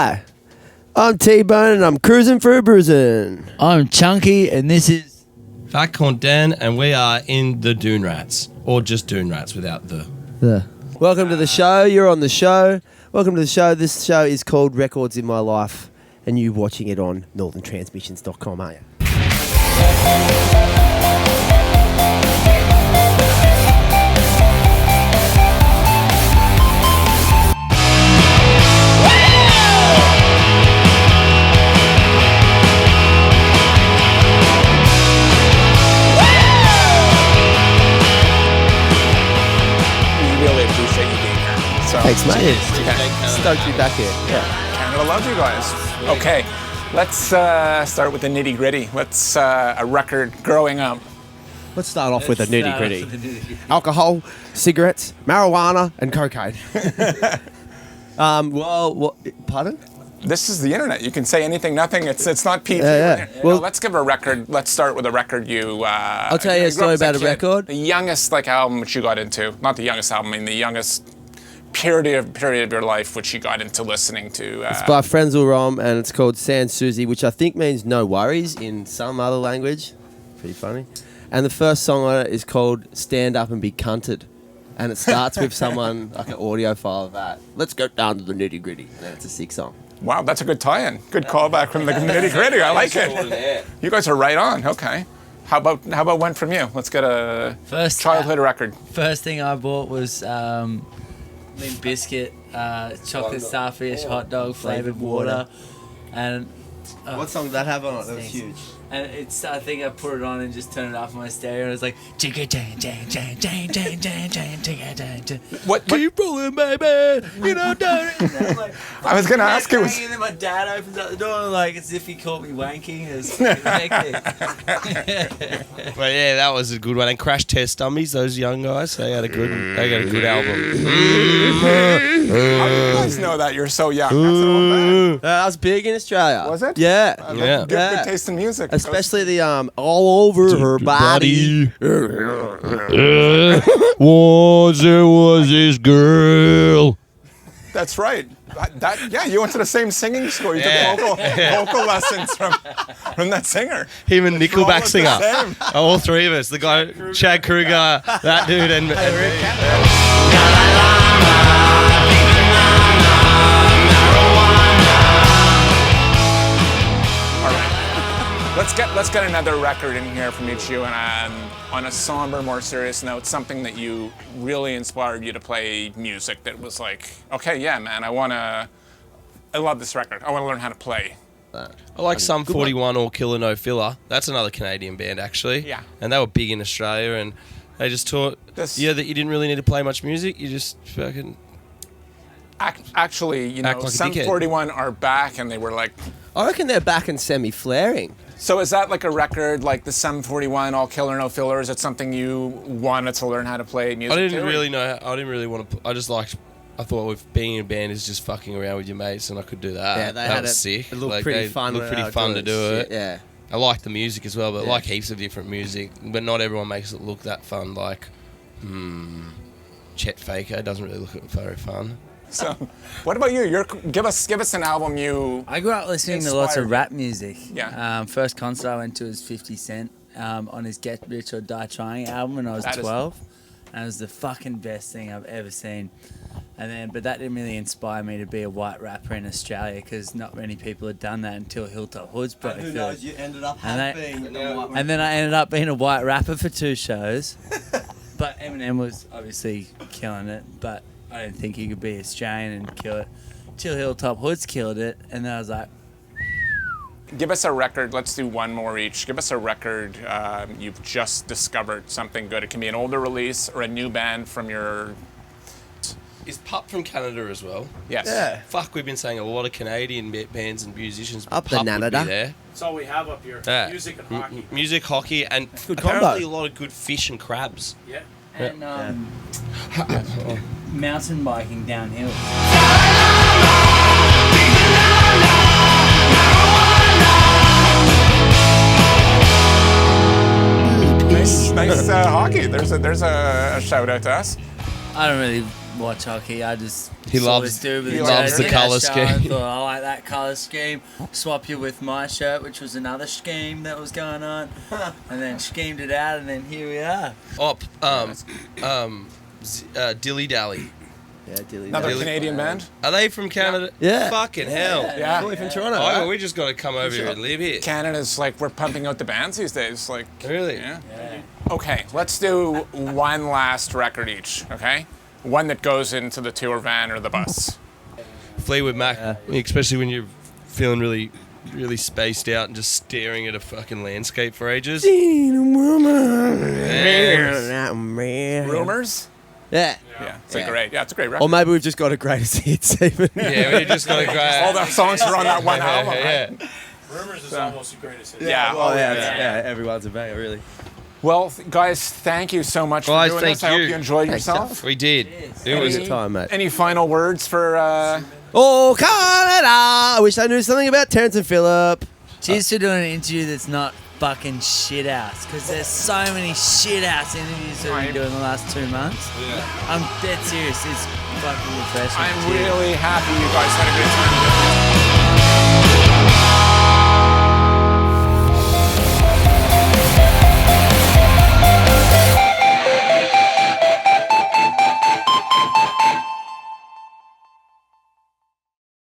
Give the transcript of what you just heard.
Hi, I'm T-Bone and I'm cruising for a bruising. I'm Chunky and this is Fat Corn Dan, and we are in the Dune Rats, or just Dune Rats without the. Welcome to the show. You're on the show. Welcome to the show. This show is called Records in My Life, and you're watching it on northerntransmissions.com, aren't you? Thanks, mate. Cheers. Stoked to be back here. Yeah. Canada loves you guys. Okay, let's start with the nitty gritty. Let's a record growing up. Let's start off with the nitty gritty. Alcohol, cigarettes, marijuana, and cocaine. Pardon? This is the internet. You can say anything, nothing. It's not PG. Yeah. Well, let's give a record. Let's start with a record you. I'll tell you a story about a record. The youngest album which you got into. Not the youngest album. I mean the youngest period of your life which you got into listening to. It's by Frezal Rhomb and it's called Sans Susie, which I think means no worries in some other language. Pretty funny. And the first song on it is called Stand Up and Be Cunted. And it starts with someone, like an audio file of that. Let's go down to the nitty gritty. And it's a sick song. Wow, that's a good tie-in. Good callback from the nitty gritty. I like it. You guys are right on. Okay. How about one from you? Let's get a childhood record. First thing I bought was Limp Bizkit, chocolate starfish, hot dog flavored water, and What song did that have on it? That was huge. And it's, I think I put it on and just turned it off my stereo and it was like What? keep rolling, baby, you know, don't it? And I'm like, I was gonna ask you. and then my dad opens up the door and like as if he caught me wanking. It was hectic. But yeah, that was a good one. And Crash Test Dummies, those young guys, they got a good album. How do you guys know that? You're so young. That's an old man. That was big in Australia. Was it? Yeah. Yeah. Good taste in music. Especially the all over her body. Was this girl? That's right. Yeah, you went to the same singing school. You took vocal lessons from that singer. Him and Nickelback the singer. same. All three of us. The guy, Chad Kruger, that dude, and me. Let's get another record in here from each of you, and on a somber, more serious note, something that you really inspired you to play music that was like, okay, yeah, man, I love this record. I want to learn how to play. I like Sum 41 or Killer No Filler. That's another Canadian band, actually. Yeah. And they were big in Australia, and they just taught that you didn't really need to play much music. You just fucking... Actually, you know, Act like a Sum dickhead. 41 are back, and they were like... I reckon they're back and semi-flaring. So is that like a record like the Sum 41, all killer, no filler? Is it something you wanted to learn how to play music I didn't to? really know. I didn't really want to. I thought with being in a band is just fucking around with your mates, and I could do that. Yeah, that was sick. It looked pretty fun. Looked pretty fun to do it. Yeah. I like the music as well, but I like heaps of different music. But not everyone makes it look that fun. Like, Chet Faker doesn't really look very fun. So, what about you? Give us an album you. I grew up listening to lots of rap music. Yeah. First concert I went to was 50 Cent on his Get Rich or Die Trying album when I was 12. And it was the fucking best thing I've ever seen. But that didn't really inspire me to be a white rapper in Australia because not many people had done that until Hilltop Hoods broke through. Who knows, you ended up And then I ended up being a white rapper for 2 shows. But Eminem was obviously killing it, but I didn't think he could be Australian and kill it. Till Hilltop Hoods killed it, and then I was like... Give us a record. Let's do one more each. Give us a record you've just discovered something good. It can be an older release or a new band from your... Is Pup from Canada as well? Yes. Yeah. Fuck, we've been saying a lot of Canadian bands and musicians. Up the Pup would be Canada. there. That's all we have up here. Yeah. Music and hockey. Music, hockey, and Good apparently combo. a lot of good fish and crabs. Yeah. And mountain biking downhill. Nice hockey. There's a shout out to us. I don't really watch hockey. I just He saw loves- this dude with he a loves jersey the at colour show and scheme. Thought, I like that colour scheme. Swap you with my shirt, which was another scheme that was going on, and then schemed it out, and then here we are. Dilly Dally. Yeah, Dilly. Another Dilly. Canadian band. Are they from Canada? Yeah. Fucking hell. Yeah. Probably from Toronto. Oh, right? we just got to come over here and live here. Canada's like, we're pumping out the bands these days. Like, Really? yeah. Okay, let's do one last record each, okay? One that goes into the tour van or the bus. Fleetwood Mac, especially when you're feeling really, really spaced out and just staring at a fucking landscape for ages. Rumors? Yeah. Yeah, it's a great record. Or maybe we've just got a greatest hits even. Yeah, we just got to go. All the songs are on that one album, right? Yeah. Rumors is almost the greatest hit. Yeah. Oh, yeah, everyone's a banger, really. Well, guys, thank you so much for Guys, doing thank this. I hope you. you enjoyed yourself. We did. It was. Good time, mate. Any final words for... Oh, Canada! I wish I knew something about Terrence and Phillip. Cheers to doing an interview that's not fucking shit house, because there's so many shit house interviews that we've been doing the last 2 months. Yeah. I'm dead serious. It's fucking refreshing. I'm Cheers. really happy you guys had a good time.